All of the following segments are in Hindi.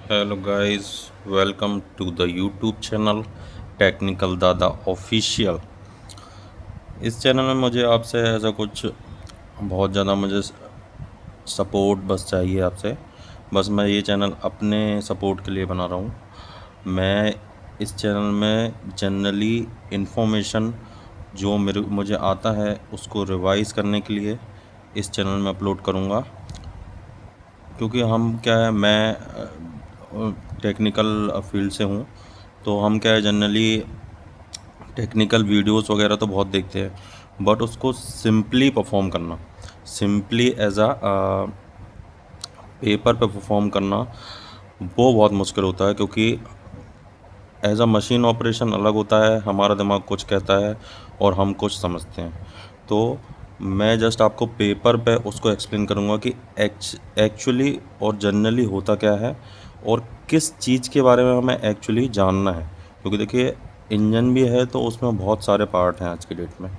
Hello guys, welcome to the YouTube channel technical Dada official. इस चैनल में मुझे आपसे ऐसा कुछ बहुत ज़्यादा मुझे सपोर्ट बस चाहिए आपसे। बस मैं ये चैनल अपने सपोर्ट के लिए बना रहा हूँ। मैं इस चैनल में जनरली इन्फॉर्मेशन जो मुझे आता है उसको रिवाइज़ करने के लिए इस चैनल में अपलोड करूँगा। क्योंकि हम क्या है, मैं टेक्निकल फील्ड से हूँ, तो हम क्या है जनरली टेक्निकल वीडियोस वगैरह तो बहुत देखते हैं, बट उसको सिंपली परफॉर्म करना, सिंपली एज अ पेपर पे परफॉर्म करना वो बहुत मुश्किल होता है। क्योंकि एज अ मशीन ऑपरेशन अलग होता है, हमारा दिमाग कुछ कहता है और हम कुछ समझते हैं। तो मैं जस्ट आपको पेपर पे उसको एक्सप्लेन करूँगा कि एक्चुअली और जनरली होता क्या है और किस चीज़ के बारे में हमें एक्चुअली जानना है। क्योंकि देखिए, इंजन भी है तो उसमें बहुत सारे पार्ट हैं आज की डेट में।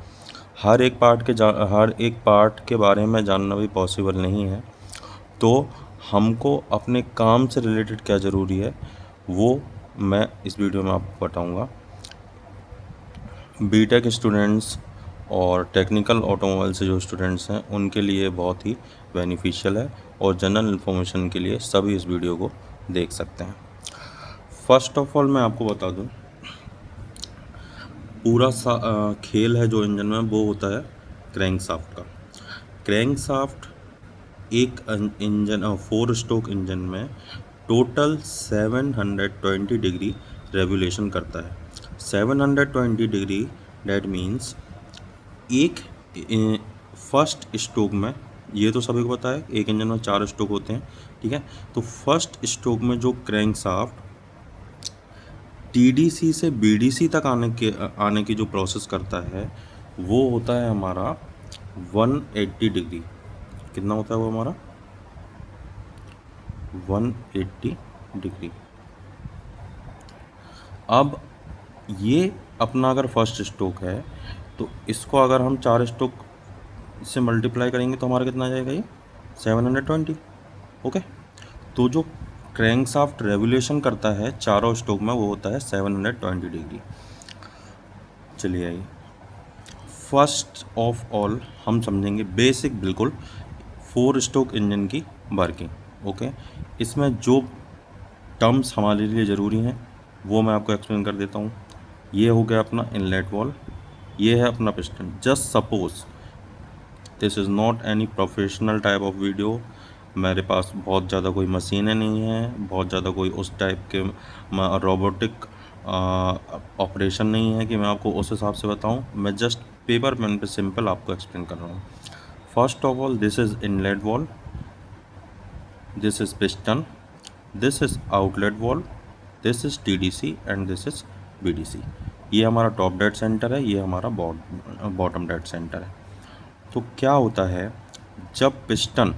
हर एक पार्ट के बारे में जानना भी पॉसिबल नहीं है। तो हमको अपने काम से रिलेटेड क्या ज़रूरी है वो मैं इस वीडियो में आपको बताऊंगा। बीटेक स्टूडेंट्स और टेक्निकल ऑटोमोबाइल से जो स्टूडेंट्स हैं उनके लिए बहुत ही बेनिफिशियल है, और जनरल इन्फॉर्मेशन के लिए सभी इस वीडियो को देख सकते हैं। फर्स्ट ऑफ ऑल मैं आपको बता दूं, पूरा खेल है जो इंजन में वो होता है क्रैंकशाफ्ट का। क्रैंकशाफ्ट एक इंजन 4 स्ट्रोक इंजन में टोटल 720 डिग्री रेवोल्यूशन करता है। 720 डिग्री, डैट मीन्स एक फर्स्ट स्ट्रोक में, ये तो सभी को पता है एक इंजन में 4 स्ट्रोक होते हैं, ठीक है। तो फर्स्ट स्ट्रोक में जो क्रैंकशाफ्ट टीडीसी से बीडीसी तक आने की जो प्रोसेस करता है वो होता है हमारा 180 डिग्री। कितना होता है वो हमारा 180 डिग्री। अब ये अपना अगर फर्स्ट स्ट्रोक है तो इसको अगर हम 4 स्ट्रोक से मल्टीप्लाई करेंगे तो हमारा कितना आ जाएगा, ये 720। ओके, तो जो क्रैंकशाफ्ट रेवोल्यूशन करता है चारों स्ट्रोक में वो होता है 720 डिग्री। चलिए आइए, फर्स्ट ऑफ ऑल हम समझेंगे बेसिक बिल्कुल 4 स्ट्रोक इंजन की वर्किंग। ओके, इसमें जो टर्म्स हमारे लिए ज़रूरी हैं वो मैं आपको एक्सप्लेन कर देता हूँ। ये हो गया अपना इनलेट वॉल्व, ये है अपना piston. Just suppose this is not any professional type of video. मेरे पास बहुत ज़्यादा कोई मशीनें नहीं हैं, बहुत ज़्यादा कोई उस टाइप के रोबोटिक ऑपरेशन नहीं है कि मैं आपको उस हिसाब से बताऊं। मैं जस्ट पेपर पेन पे सिंपल आपको एक्सप्लेन कर रहा हूँ। First of all, this is inlet valve, this is piston, this is outlet valve, this is TDC and this is BDC. ये हमारा टॉप डेड सेंटर है, ये हमारा बॉटम डेड सेंटर है। तो क्या होता है, जब पिस्टन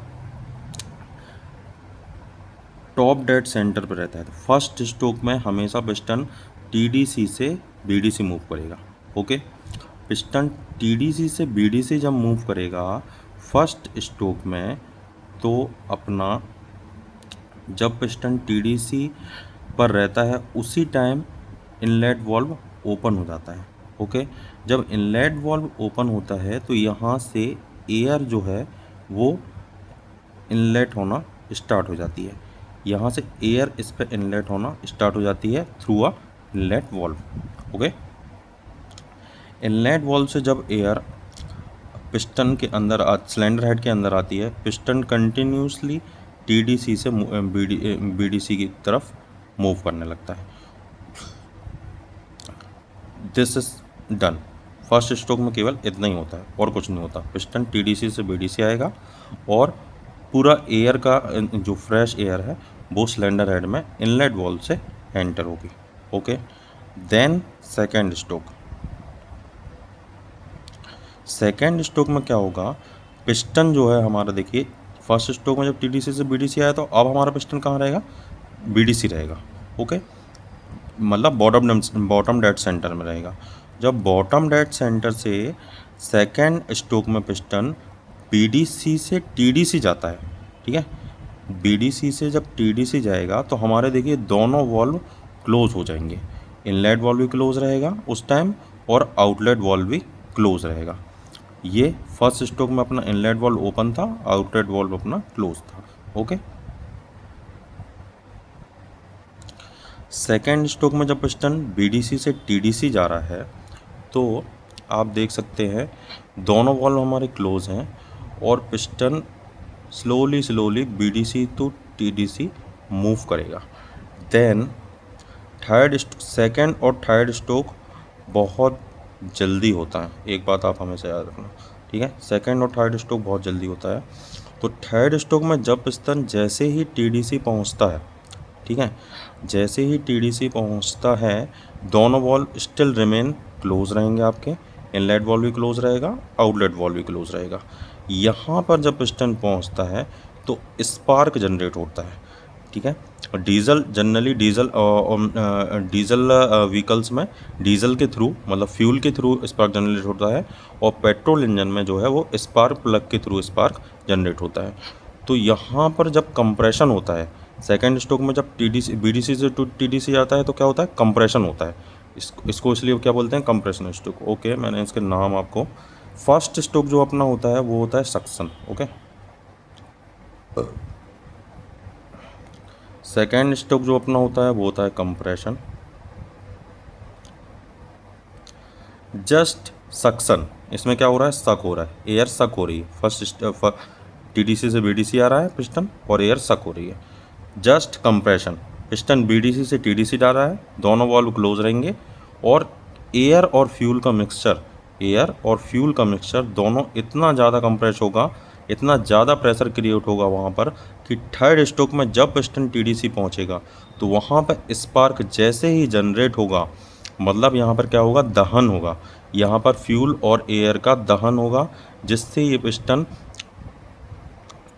टॉप डेड सेंटर पर रहता है तो फर्स्ट स्ट्रोक में हमेशा पिस्टन टीडीसी से बीडीसी मूव करेगा। ओके, पिस्टन टीडीसी से बीडीसी जब मूव करेगा फर्स्ट स्ट्रोक में, तो अपना जब पिस्टन टीडीसी पर रहता है उसी टाइम इनलेट वाल्व ओपन हो जाता है। ओके, जब इनलेट वाल्व ओपन होता है तो यहाँ से एयर जो है वो इनलेट होना स्टार्ट हो जाती है। यहाँ से एयर इस पर इनलेट होना स्टार्ट हो जाती है through a inlet valve. Okay, inlet valve से जब एयर पिस्टन के अंदर सिलेंडर हेड के अंदर आती है, पिस्टन कंटिन्यूसली टीडीसी से बीडीसी की तरफ मूव करने लगता है। This is done. First stroke में केवल इतना ही होता है और कुछ नहीं होता। पिस्टन टीडीसी से बीडीसी आएगा और पूरा एयर का जो फ्रेश एयर है वो सिलेंडर हेड में इनलेट वाल्व से एंटर होगी। Okay, then second stroke. Second stroke में क्या होगा, पिस्टन जो है हमारा, देखिए फर्स्ट स्ट्रोक में जब टीडीसी से बीडीसी आया तो अब हमारा पिस्टन कहाँ रहेगा, बीडीसी रहेगा। ओके, मतलब बॉटम डेड सेंटर में रहेगा। जब बॉटम डेड सेंटर से सेकेंड स्ट्रोक में पिस्टन बीडीसी से टीडीसी जाता है, ठीक है, बीडीसी से जब टीडीसी जाएगा तो हमारे देखिए दोनों वॉल्व क्लोज हो जाएंगे, इनलेट वॉल्व भी क्लोज रहेगा उस टाइम और आउटलेट वॉल्व भी क्लोज रहेगा। ये फर्स्ट स्ट्रोक में अपना इनलेट वॉल्व ओपन था, आउटलेट वॉल्व अपना क्लोज था। ओके। सेकेंड स्ट्रोक में जब पिस्टन बीडीसी से टीडीसी जा रहा है तो आप देख सकते हैं दोनों वॉल्व हमारे क्लोज हैं और piston slowly BDC to TDC move करेगा। देन सेकेंड और थर्ड स्ट्रोक बहुत जल्दी होता है, एक बात आप हमेशा याद रखना, ठीक है। सेकेंड और थर्ड स्ट्रोक बहुत जल्दी होता है। तो थर्ड स्ट्रोक में जब पिस्टन जैसे ही टीडीसी पहुंचता है, ठीक है, जैसे ही टीडीसी पहुंचता है दोनों वॉल्व स्टिल रिमेन क्लोज रहेंगे आपके, इनलेट वॉल्व भी क्लोज रहेगा, आउटलेट वॉल्व भी क्लोज रहेगा। यहाँ पर जब पिस्टन पहुंचता है तो स्पार्क जनरेट होता है, ठीक है। डीजल जनरली डीजल व्हीकल्स में डीजल के थ्रू मतलब फ्यूल के थ्रू स्पार्क जनरेट होता है और पेट्रोल इंजन में जो है वो स्पार्क प्लग के थ्रू स्पार्क जनरेट होता है। तो यहाँ पर जब कंप्रेशन होता है सेकेंड स्ट्रोक में, जब टीडीसी बीडीसी से टू टीडीसी आता है तो क्या होता है, कंप्रेशन होता है। इसको इसलिए क्या बोलते हैं, कंप्रेशन स्ट्रोक। ओके, मैंने इसके नाम आपको, फर्स्ट स्ट्रोक जो अपना होता है वो होता है सक्शन। ओके, सेकेंड स्ट्रोक जो अपना होता है वो होता है कंप्रेशन। जस्ट सक्शन, इसमें क्या हो रहा है, सक हो रहा है, एयर सक हो रही है। फर्स्ट टीडीसी से बीडीसी आ रहा है पिस्टन और एयर सक हो रही है। जस्ट कंप्रेशन, पिस्टन बीडीसी से टीडीसी जा रहा है, दोनों वॉल्व क्लोज रहेंगे और एयर और फ्यूल का मिक्सचर दोनों इतना ज़्यादा कंप्रेस होगा, इतना ज़्यादा प्रेशर क्रिएट होगा वहाँ पर कि थर्ड स्ट्रोक में जब पिस्टन टीडीसी पहुँचेगा तो वहाँ पर स्पार्क जैसे ही जनरेट होगा, मतलब यहाँ पर क्या होगा, दहन होगा, यहाँ पर फ्यूल और एयर का दहन होगा, जिससे ये पिस्टन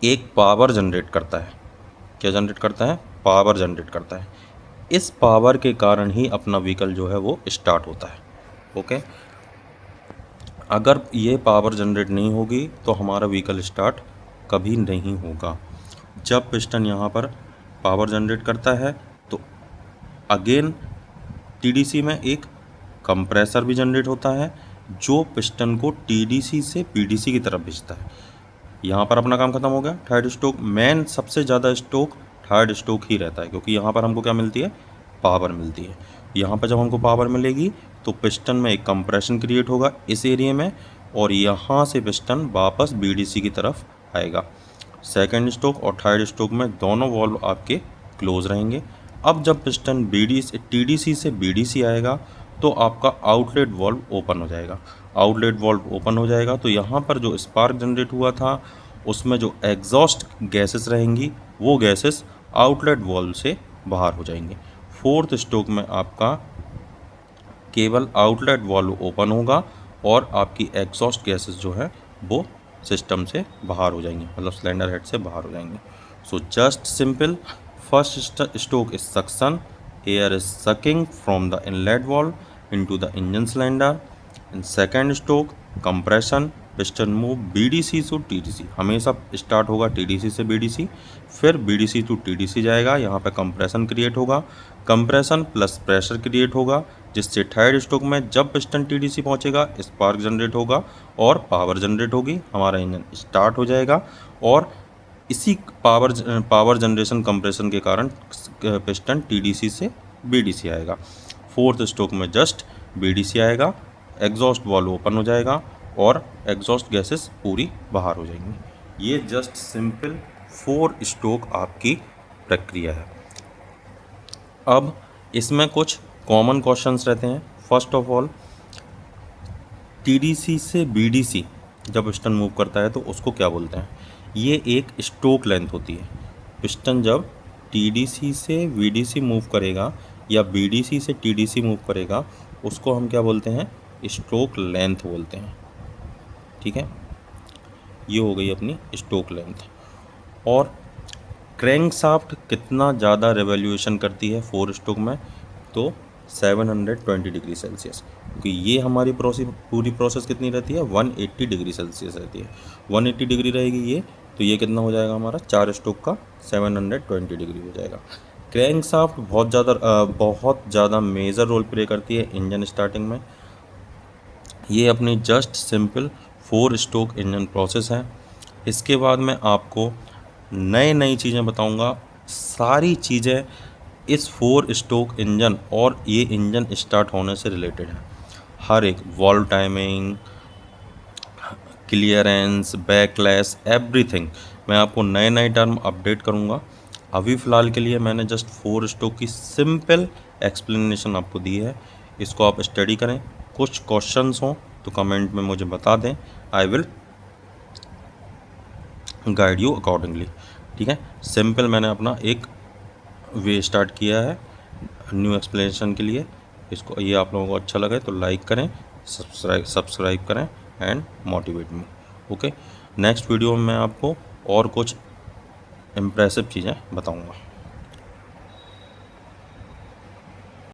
एक पावर जनरेट करता है। क्या जनरेट करता है, पावर जनरेट करता है। इस पावर के कारण ही अपना व्हीकल जो है वो स्टार्ट होता है। ओके, अगर ये पावर जनरेट नहीं होगी तो हमारा व्हीकल स्टार्ट कभी नहीं होगा। जब पिस्टन यहाँ पर पावर जनरेट करता है तो अगेन टीडीसी में एक कंप्रेसर भी जनरेट होता है जो पिस्टन को टीडीसी से पीडीसी की तरफ भेजता है। यहाँ पर अपना काम खत्म हो गया। थर्ड स्ट्रोक मेन सबसे ज़्यादा स्ट्रोक थर्ड स्ट्रोक ही रहता है, क्योंकि यहाँ पर हमको क्या मिलती है, पावर मिलती है। यहाँ पर जब हमको पावर मिलेगी तो पिस्टन में एक कंप्रेशन क्रिएट होगा इस एरिया में और यहाँ से पिस्टन वापस बीडीसी की तरफ आएगा। सेकेंड स्ट्रोक और थर्ड स्ट्रोक में दोनों वॉल्व आपके क्लोज रहेंगे। अब जब पिस्टन टीडीसी से बीडीसी आएगा तो आपका आउटलेट वॉल्व ओपन हो जाएगा। आउटलेट वॉल्व ओपन हो जाएगा तो यहाँ पर जो स्पार्क जनरेट हुआ था उसमें जो एग्जॉस्ट गैसेस रहेंगी वो गैसेस आउटलेट वॉल्व से बाहर हो जाएंगी। फोर्थ स्ट्रोक में आपका केवल आउटलेट वॉल्व ओपन होगा और आपकी एग्जॉस्ट गैसेस जो है वो सिस्टम से बाहर हो जाएंगी, मतलब सिलेंडर हेड से बाहर हो जाएंगी। So just simple, first stroke is suction, air is sucking from the inlet valve into the engine cylinder. In second stroke compression, piston move BDC to TDC, हमेशा स्टार्ट होगा टीडीसी से बीडीसी, फिर बीडीसी टू टीडीसी जाएगा, यहाँ पे कंप्रेशन क्रिएट होगा, कंप्रेशन प्लस प्रेशर क्रिएट होगा, जिससे थर्ड स्ट्रोक में जब पिस्टन टीडीसी पहुँचेगा स्पार्क जनरेट होगा और पावर जनरेट होगी, हमारा इंजन स्टार्ट हो जाएगा और इसी पावर जनरेशन कंप्रेशन के कारण पिस्टन टीडीसी से बीडीसी आएगा। फोर्थ स्ट्रोक में जस्ट बीडीसी आएगा, एग्जॉस्ट वॉल्व ओपन हो जाएगा और एग्जॉस्ट गैसेस पूरी बाहर हो जाएंगी। ये जस्ट सिंपल 4 स्ट्रोक आपकी प्रक्रिया है। अब इसमें कुछ कॉमन क्वेश्चंस रहते हैं। फर्स्ट ऑफ ऑल, टीडीसी से बीडीसी जब पिस्टन मूव करता है तो उसको क्या बोलते हैं, ये एक स्ट्रोक लेंथ होती है। पिस्टन जब टीडीसी से बीडीसी मूव करेगा या बीडीसी से टीडीसी मूव करेगा उसको हम क्या बोलते हैं, स्ट्रोक लेंथ बोलते हैं, ठीक है। ये हो गई अपनी स्ट्रोक लेंथ। और क्रैंकशाफ्ट कितना ज़्यादा रिवॉल्यूशन करती है 4 स्ट्रोक में, तो 720 डिग्री सेल्सियस, क्योंकि ये हमारी पूरी प्रोसेस कितनी रहती है, 180 डिग्री सेल्सियस रहती है। 180 डिग्री रहेगी ये तो ये कितना हो जाएगा हमारा 4 स्ट्रोक का 720 डिग्री हो जाएगा। क्रैंकशाफ्ट बहुत ज़्यादा मेजर रोल प्ले करती है इंजन स्टार्टिंग में। ये अपनी just simple 4 stroke engine process है। इसके बाद मैं आपको नई चीज़ें बताऊंगा। सारी चीज़ें इस 4 स्ट्रोक इंजन और ये इंजन स्टार्ट होने से रिलेटेड है। हर एक valve timing, clearance, backlash, everything मैं आपको नए टर्म अपडेट करूंगा। अभी फ़िलहाल के लिए मैंने जस्ट 4 स्ट्रोक की सिंपल एक्सप्लेनेशन आपको दी है। इसको आप स्टडी करें। कुछ क्वेश्चंस हों तो कमेंट में मुझे बता दें, I will guide you accordingly. ठीक है, सिंपल मैंने अपना एक वे स्टार्ट किया है न्यू एक्सप्लेनेशन के लिए। इसको ये आप लोगों को अच्छा लगे तो लाइक करें, सब्सक्राइब करें and motivate me. Okay, next video में मैं आपको और कुछ इम्प्रेसिव चीज़ें बताऊंगा।